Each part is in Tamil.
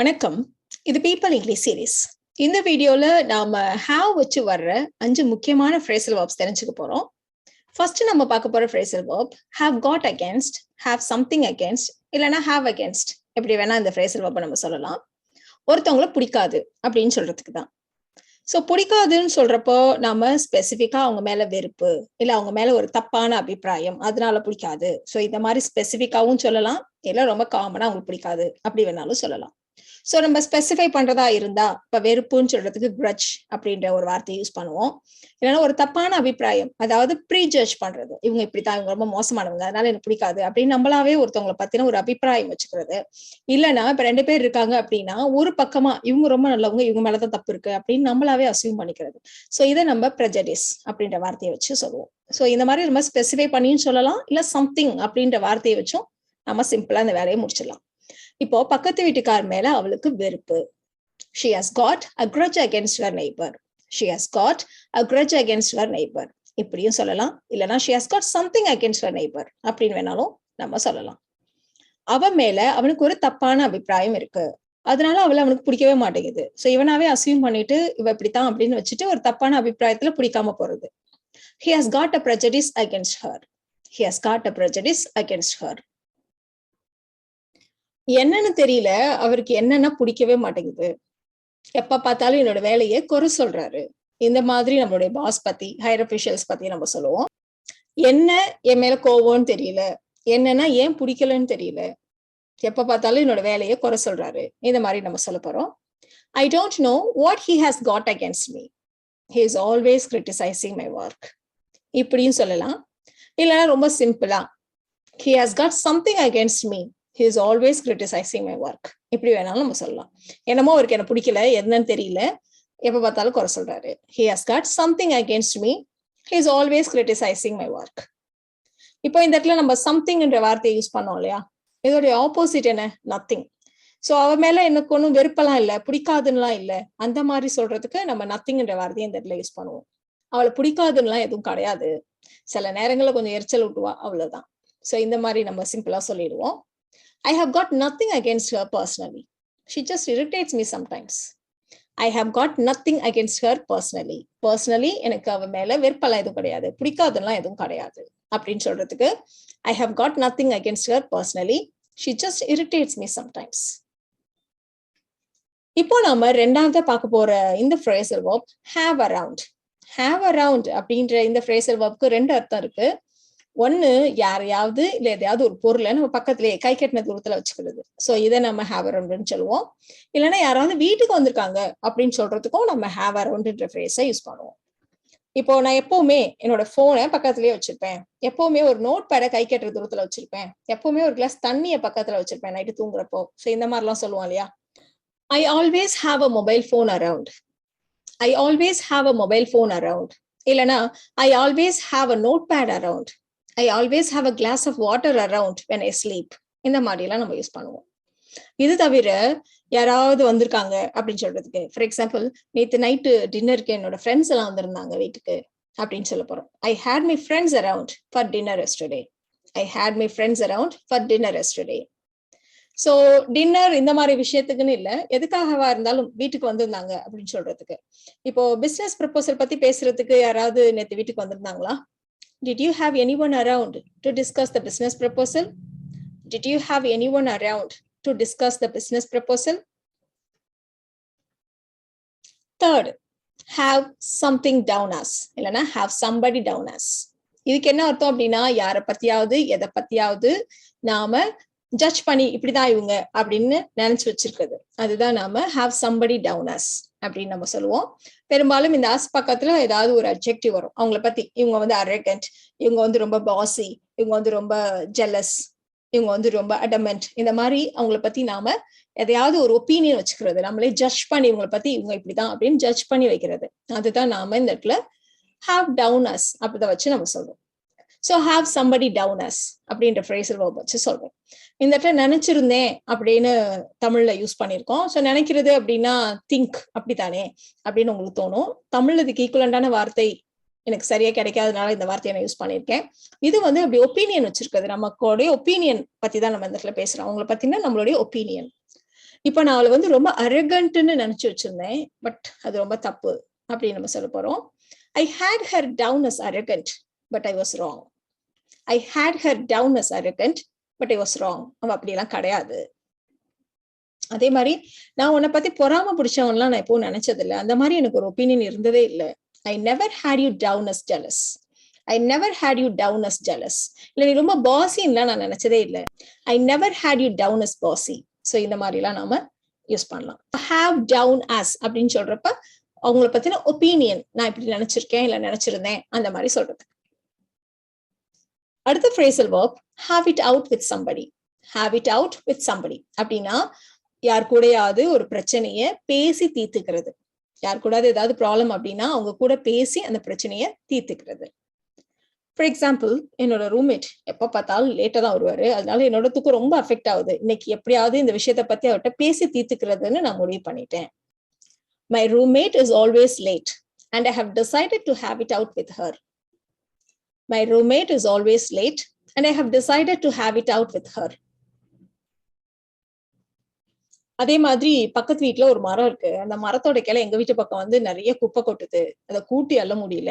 வணக்கம். இது பீப்பிள் இங்கிலீஷ் சீரீஸ். இந்த வீடியோல நாம ஹாவ் வச்சு வர்ற 5 முக்கியமான ஃப்ரேசல் வெர்ப்ஸ் தெரிஞ்சுக்க போறோம். ஃபர்ஸ்ட் நம்ம பார்க்க போற phrasal verb have got against, have something against, இல்லனா have against. எப்படி வேணா இந்த ஃப்ரேசல் வெர்ப்பை நம்ம சொல்லலாம். ஒருத்தவங்கள பிடிக்காது அப்படின்னு சொல்றதுக்கு தான். சோ பிடிக்காதுன்னு சொல்றப்போ நாம ஸ்பெசிஃபிக்கா அவங்க மேல வெறுப்பு இல்ல அவங்க மேல ஒரு தப்பான அபிப்பிராயம் அதனால பிடிக்காது. சோ இந்த மாதிரி ஸ்பெசிஃபிக்காவும் சொல்லலாம், இல்ல ரொம்ப காமனா அவங்களுக்கு பிடிக்காது அப்படி வேணாலும் சொல்லலாம். சோ நம்ம ஸ்பெசிஃபை பண்றதா இருந்தா இப்ப வெறுப்புன்னு சொல்றதுக்கு grudge அப்படின்ற ஒரு வார்த்தையை யூஸ் பண்ணுவோம். இல்லைன்னா ஒரு தப்பான அபிப்பிராயம், அதாவது ப்ரீஜட்ஜ் பண்றது, இவங்க இப்படித்தான், இவங்க ரொம்ப மோசமானவங்க அதனால எனக்கு பிடிக்காது அப்படின்னு நம்மளாவே ஒருத்தவங்களை பத்தின ஒரு அபிப்பிராயம் வச்சுக்கிறது. இல்லைன்னா இப்ப 2 பேர் இருக்காங்க அப்படின்னா ஒரு பக்கமா இவங்க ரொம்ப நல்லவங்க, இவங்க மேலதான் தப்பு இருக்கு அப்படின்னு நம்மளாவே அசியூம் பண்ணிக்கிறது. சோ இதை நம்ம prejudice அப்படின்ற வார்த்தையை வச்சு சொல்லுவோம். சோ இந்த மாதிரி நம்ம ஸ்பெசிஃபை பண்ணியும் சொல்லலாம், இல்ல சம்திங் அப்படின்ற வார்த்தையை வச்சும் நம்ம சிம்பிளா இந்த வேலையை முடிச்சிடலாம். இப்போ பக்கத்து வீட்டுக்கார் மேல அவளுக்கு வெறுப்பு. She has got a grudge against her neighbor. She has got a grudge against her neighbor. இப்படியும் சொல்லலாம். இல்லனா she has got something against her neighbor அப்படின்னு வேணாலும் நம்ம சொல்லலாம். அவன் மேல அவனுக்கு ஒரு தப்பான அபிப்பிராயம் இருக்கு, அதனால அவனுக்கு பிடிக்கவே மாட்டேங்குது. சோ இவனாவே அசியூம் பண்ணிட்டு இவ இப்படித்தான் அப்படின்னு வச்சுட்டு ஒரு தப்பான அபிப்பிராயத்துல பிடிக்காம போறது. He has got a prejudice against her. He has got a prejudice against her. என்னன்னு தெரியல, அவருக்கு என்னன்னா பிடிக்கவே மாட்டேங்குது. எப்ப பார்த்தாலும் என்னோட வேலையை குறை சொல்றாரு. இந்த மாதிரி நம்மளுடைய பாஸ் பத்தி, ஹையர் அபிஷியல்ஸ் பத்தி நம்ம சொல்லுவோம். என்ன என் மேல கோவம்னு தெரியல, என்னன்னா ஏன் பிடிக்கலன்னு தெரியல, எப்ப பார்த்தாலும் என்னோட வேலையை குறை சொல்றாரு. இந்த மாதிரி நம்ம சொல்ல போறோம். I don't know what he has got against me. He is always criticizing my work. இப்படியும் சொல்லலாம். இல்லைன்னா ரொம்ப சிம்பிளா, he has got something against me. He is always criticizing my work. இப்படி வேணாலும் நம்ம சொல்லலாம். என்னமோ அவருக்கு என்ன பிடிக்கல, என்னன்னு தெரியல, எப்ப பார்த்தாலும் குறை சொல்றாரு. He has got something against me. He is always criticizing my work. இப்போ இந்த இடத்துல நம்ம சம்திங்ன்ற வார்த்தையை யூஸ் பண்ணோம் இல்லையா, இதோடைய ஆப்போசிட் என்ன? நத்திங். சோ அவ மேல எனக்கு ஒன்றும் வெறுப்பெல்லாம் இல்லை, பிடிக்காதுன்னுலாம் இல்லை, அந்த மாதிரி சொல்றதுக்கு நம்ம நத்திங்ன்ற வார்த்தையை இந்த இடத்துல யூஸ் பண்ணுவோம். அவளை பிடிக்காதுன்னுலாம் எதுவும் கிடையாது, சில நேரங்கள்ல கொஞ்சம் எரிச்சல் விட்டுவா, அவ்வளவுதான். சோ இந்த மாதிரி நம்ம சிம்பிளா சொல்லிடுவோம். I have got nothing against her personally. She just irritates me sometimes. I have got nothing against her personally. Personally, எனக்கு அவ மேல வெறுப்பெல்லாம் எதுவும் கிடையாது, பிடிக்காதுலாம் எதுவும் கிடையாது அப்படின்னு சொல்றதுக்கு I have got nothing against her personally. She just irritates me sometimes. இப்போ நாம ரெண்டாவது பார்க்க போற இந்த phrasal verb have around. Have around அப்படின்ற இந்த phrasal verbக்கு 2 அர்த்தம் இருக்கு. ஒண்ணு, யாரையாவது இல்ல எதையாவது ஒரு பொருளை நம்ம பக்கத்திலேயே கை கட்டின தூரத்துல வச்சுக்கிறது. சோ இதை நம்ம ஹேவ் அரவுண்ட்னு சொல்லுவோம். இல்லைன்னா யாராவது வீட்டுக்கு வந்திருக்காங்க அப்படின்னு சொல்றதுக்கும் நம்ம ஹேவ் அரவுண்ட்ன்ற ஃப்ரேஸை யூஸ் பண்ணுவோம். இப்போ நான் எப்பவுமே என்னோட போனை பக்கத்துலயே வச்சிருப்பேன், எப்பவுமே ஒரு நோட் பேடை கை கட்டுற தூரத்துல வச்சிருப்பேன், எப்பவுமே ஒரு கிளாஸ் தண்ணிய பக்கத்துல வச்சிருப்பேன் நைட்டு தூங்குறப்போ. சோ இந்த மாதிரி எல்லாம் சொல்லுவோம் இல்லையா. I always have a mobile phone around. I always have a mobile phone around. இல்லைன்னா I always have a notepad around. I always have a glass of water around when I sleep. இந்த மாதிரி எல்லாம் நம்ம யூஸ் பண்ணுவோம். இது தவிர யாராவது வந்திருக்காங்க அப்படின்னு சொல்றதுக்கு, ஃபார் எக்ஸாம்பிள், நேத்து நைட்டு டின்னருக்கு என்னோட ஃப்ரெண்ட்ஸ் எல்லாம் வந்திருந்தாங்க வீட்டுக்கு அப்படின்னு சொல்ல போறோம். I had my friends around for dinner yesterday. I had my friends around for dinner yesterday. So dinner இந்த மாதிரி விஷயத்துக்குன்னு இல்ல, எதுக்காகவா இருந்தாலும் வீட்டுக்கு வந்திருந்தாங்க அப்படின்னு சொல்றதுக்கு. இப்போ பிசினஸ் ப்ரப்போசல் பத்தி பேசுறதுக்கு யாராவது நேத்து வீட்டுக்கு வந்திருந்தாங்களா? Did you have anyone around to discuss the business proposal? Did you have anyone around to discuss the business proposal? Third, have something down us. இல்லைன்னா have somebody down us. இதுக்கு என்ன அர்த்தம் அப்படின்னா, யாரை பத்தியாவது எதை பத்தியாவது நாம ஜட்ஜ் பண்ணி இப்படிதான் இவங்க அப்படின்னு நினைச்சு வச்சிருக்கிறது, அதுதான் நாம have somebody down us அப்படின்னு நம்ம சொல்லுவோம். பெரும்பாலும் இந்த ஆஸ் பக்கத்துல ஏதாவது ஒரு அட்ஜெக்டிவ் வரும் அவங்கள பத்தி. இவங்க வந்து அரகண்ட், இவங்க வந்து ரொம்ப பாசி, இவங்க வந்து ரொம்ப ஜெலஸ், இவங்க வந்து ரொம்ப அடமெண்ட், இந்த மாதிரி அவங்கள பத்தி நாம எதையாவது ஒரு ஒப்பீனியன் வச்சுக்கிறது, நம்மளே ஜட்ஜ் பண்ணி இவங்களை பத்தி இவங்க இப்படிதான் அப்படின்னு ஜட்ஜ் பண்ணி வைக்கிறது, அதுதான் நாம இந்த இடத்துல have down us அப்படிதான் வச்சு நம்ம சொல்றோம். So have somebody down us அப்படின்ற phrasal verb வச்சு சொல்றோம். இந்த இடத்துல நினைச்சிருந்தேன் அப்படின்னு தமிழ்ல யூஸ் பண்ணிருக்கோம். சோ நினைக்கிறது அப்படின்னா திங்க், அப்படித்தானே அப்படின்னு உங்களுக்கு தோணும். தமிழ்ல இதுக்கு ஈக்குவலண்டான வார்த்தை எனக்கு சரியா கிடைக்காதனால இந்த வார்த்தையை நான் யூஸ் பண்ணியிருக்கேன். இது வந்து அப்படி ஒப்பீனியன் வச்சிருக்கிறது, நமக்கோடைய ஒப்பீனியன் பத்தி தான் நம்ம இந்த இடத்துல பேசுறோம். அவங்களை பத்தினா நம்மளுடைய ஒப்பீனியன். இப்ப நான் அவளை வந்து ரொம்ப அரகண்ட்னு நினைச்சு வச்சிருந்தேன், பட் அது ரொம்ப தப்பு அப்படின்னு நம்ம சொல்ல போறோம். I had her down as arrogant, but I was wrong. I had her down as arrogant, but I was wrong. அவ அப்படியெல்லாம் கிடையாது. அதே மாதிரி நான் உன்னை பத்தி பொறாம பிடிச்சவன்லாம் நான் எப்பவும் நினைச்சது இல்லை. அந்த மாதிரி எனக்கு ஒரு ஒப்பீனியன் இருந்ததே இல்லை. I never had you down as jealous. I never had you down as jealous. இல்ல நீ ரொம்ப பாசின்லாம் நான் நினைச்சதே இல்லை. I never had you down as bossy. So இந்த மாதிரிலாம் நாம யூஸ் பண்ணலாம். have down as அப்படின்னு சொல்றப்ப அவங்கள பத்தின ஒப்பீனியன், நான் இப்படி நினைச்சிருக்கேன் இல்ல நினைச்சிருந்தேன் அந்த மாதிரி சொல்றது. அடுத்த phrasal verb, have it out with somebody. have it out with somebody அப்படின்னா யார் கூடயாவது ஒரு பிரச்சனைய பேசி தீர்த்துக்கிறது. யார் கூடாது ஏதாவது ப்ராப்ளம் அப்படின்னா அவங்க கூட பேசி அந்த பிரச்சனைய தீர்த்துக்கிறது. ஃபார் எக்ஸாம்பிள், என்னோட ரூம்மேட் எப்ப பார்த்தாலும் லேட்டா தான் வருவாரு, அதனால என்னோட தூக்கம் ரொம்ப அஃபெக்ட் ஆகுது. இன்னைக்கு எப்படியாவது இந்த விஷயத்த பத்தி அவர்கிட்ட பேசி தீர்த்துக்கிறதுன்னு நான் முடிவு பண்ணிட்டேன். My roommate is always late and I have decided to have it out with her. My roommate is always late and I have decided to have it out with her. அதே மாதிரி பக்கத்து வீட்டுல ஒரு மரம் இருக்கு, அந்த மரத்தோட கிளை எங்க வீட்டு பக்கம் வந்து நிறைய குப்பை கொட்டுது, அதை கூட்டி அள்ள முடியல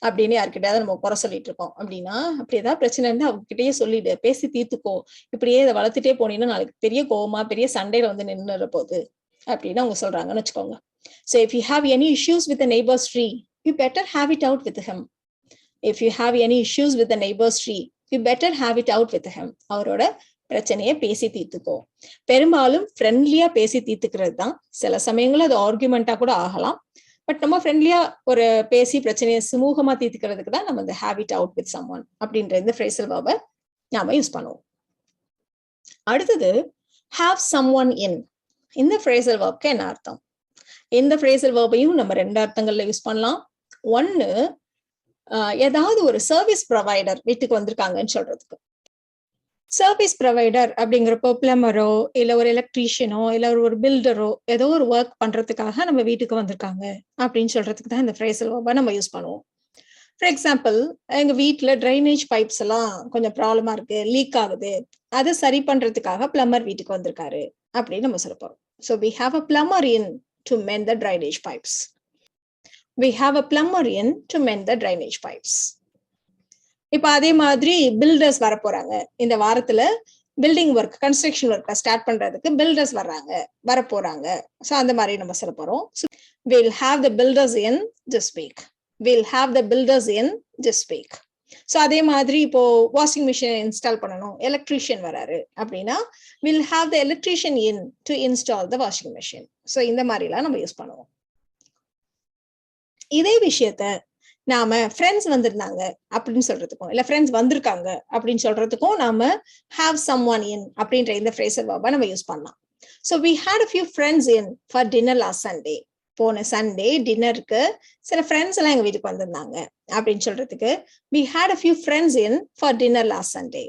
அப்படின்னு யாருக்கிட்டயாவது நம்ம குறை சொல்லிட்டு இருக்கோம் அப்படின்னா, அப்படி ஏதாவது பிரச்சனை இருந்தா அவங்க கிட்டயே சொல்லிடு, பேசி தீர்த்துக்கோ, இப்படியே இதை வளர்த்துட்டே போனீங்கன்னா நாளைக்கு பெரிய கோவமா பெரிய சண்டையில வந்து நின்னுற போகுது அப்படின்னு அவங்க சொல்றாங்கன்னு வச்சுக்கோங்க. So if you have any issues with the neighbor's tree, you better have it out with him. If you have any issues with the neighbor's tree, you better have it out with him. அவரோட பிரச்சனையை பேசி தீர்த்துக்கோ. பெரும்பாலும் ஃப்ரெண்ட்லியா பேசி தீர்த்துக்கிறது தான். சில சமயங்கள் அது ஆர்குமெண்டா கூட ஆகலாம், பட் நம்ம ஃப்ரெண்ட்லியா ஒரு பேசி பிரச்சனையை சுமூகமா தீர்த்துக்கிறதுக்கு தான் நம்ம இந்த have it out with someone அப்படின்ற இந்த phrasal verb நாம யூஸ் பண்ணுவோம். அடுத்தது have someone in. இந்த phrasal verb என்ன அர்த்தம்? இந்த phrasal verb-ஐயும் நம்ம ரெண்டு அர்த்தங்கள்ல யூஸ் பண்ணலாம். ஒன்னு, ஏதாவது ஒரு சர்வீஸ் ப்ரொவைடர் வீட்டுக்கு வந்திருக்காங்கன்னு சொல்றதுக்கு. சர்வீஸ் ப்ரொவைடர் அப்படிங்கிறப்போ பிளம்பரோ இல்ல ஒரு எலக்ட்ரீஷியனோ இல்ல ஒரு பில்டரோ ஏதோ ஒரு ஒர்க் பண்றதுக்காக நம்ம வீட்டுக்கு வந்திருக்காங்க அப்படின்னு சொல்றதுக்கு தான் இந்த phrasal verb நம்ம யூஸ் பண்ணுவோம். ஃபார் எக்ஸாம்பிள், எங்க வீட்டுல ட்ரைனேஜ் பைப்ஸ் எல்லாம் கொஞ்சம் ப்ராப்ளமா இருக்கு, லீக் ஆகுது, அதை சரி பண்றதுக்காக பிளம்பர் வீட்டுக்கு வந்திருக்காரு அப்படின்னு நம்ம சொல்ல போறோம். So we have a plumber in to mend the drainage pipes. We have a plumber in to mend the drainage pipes. இப்ப அதே மாதிரி பில்டர்ஸ் வர போறாங்க, இந்த வாரத்துல building work construction work start பண்றதுக்கு பில்டர்ஸ் வர்றாங்க வர போறாங்க. ஸோ அந்த மாதிரி நம்ம சொல்ல போறோம். We'll have the builders in this week. We'll have the builders in this week. So அதே மாதிரி இப்போ வாஷிங் மிஷின் இன்ஸ்டால் பண்ணணும், எலக்ட்ரீஷியன் வராரு அப்படின்னா we'll have the electrician in to install the washing machine. So இந்த மாதிரிலாம் நம்ம யூஸ் பண்ணுவோம். இதே விஷயத்த நாம ஃப்ரெண்ட்ஸ் வந்திருந்தாங்க அப்படின்னு சொல்றதுக்கும் இல்ல ஃப்ரெண்ட்ஸ் வந்திருக்காங்க அப்படின்னு சொல்றதுக்கும் நாம have someone in அப்படின்ற இந்த phrasal verb நம்ம யூஸ் பண்ணலாம். So we had a few friends in for dinner last Sunday. போன சண்டே டின்னருக்கு சில ஃப்ரெண்ட்ஸ் எல்லாம் எங்க வீட்டுக்கு வந்திருந்தாங்க அப்படின்னு சொல்றதுக்கு we had a few friends in for dinner last Sunday.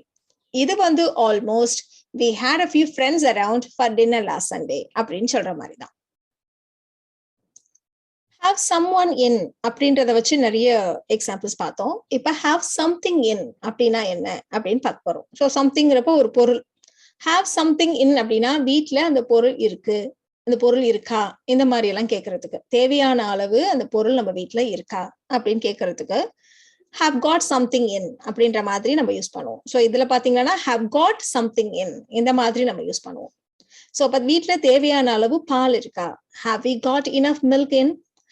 இது வந்து almost we had a few friends around for dinner last Sunday அப்படின்னு சொல்ற மாதிரி தான். have someone in அப்படின்றத வச்சு நிறைய எக்ஸாம்பிள்ஸ் பார்த்தோம். இப்ப have something in அப்படின்னா என்ன அப்படின்னு பார்க்க போறோம். ஸோ சம்திங்கிறப்ப ஒரு பொருள். have something in அப்படின்னா வீட்டுல அந்த பொருள் இருக்கு, அந்த பொருள் இருக்கா, இந்த மாதிரி எல்லாம் கேட்கறதுக்கு, தேவையான அளவு அந்த பொருள் நம்ம வீட்டுல இருக்கா அப்படின்னு கேட்கறதுக்கு have got something in அப்படின்ற மாதிரி நம்ம யூஸ் பண்ணுவோம். ஸோ இதுல பாத்தீங்கன்னா have got something in இந்த மாதிரி நம்ம யூஸ் பண்ணுவோம். ஸோ அப்ப வீட்டுல தேவையான அளவு பால் இருக்கா, have we got enough milk in,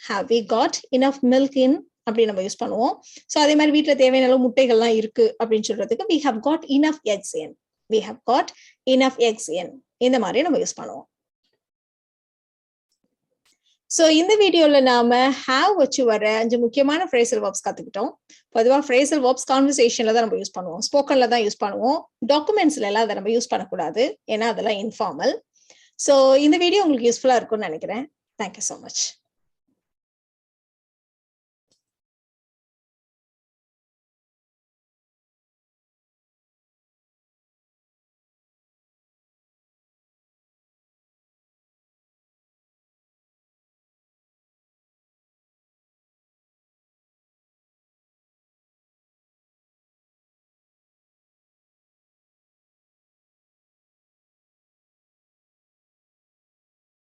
have we got enough milk in அப்படி நம்ம யூஸ் பண்ணுவோம். ஸோ அதே மாதிரி வீட்டுல தேவையான அளவு முட்டைகள்லாம் இருக்கு அப்படின்னு சொல்றதுக்கு we have got enough eggs in. We have got enough eggs in இந்த மாதிரி நம்ம யூஸ் பண்ணுவோம். ஸோ இந்த வீடியோல நாம have வச்சு வர 5 முக்கியமான phrasal verbs கத்துக்கிட்டோம். பொதுவா phrasal verbs கான்வர்சேஷன்ல தான் நம்ம யூஸ் பண்ணுவோம், ஸ்போக்கன்ல தான் யூஸ் பண்ணுவோம். டாக்குமெண்ட்ஸ்ல எல்லாம் அதை நம்ம யூஸ் பண்ணக்கூடாது, ஏன்னா அதெல்லாம் இன்ஃபார்மல். ஸோ இந்த வீடியோ உங்களுக்கு யூஸ்ஃபுல்லா இருக்கும்னு நினைக்கிறேன். Thank you so much.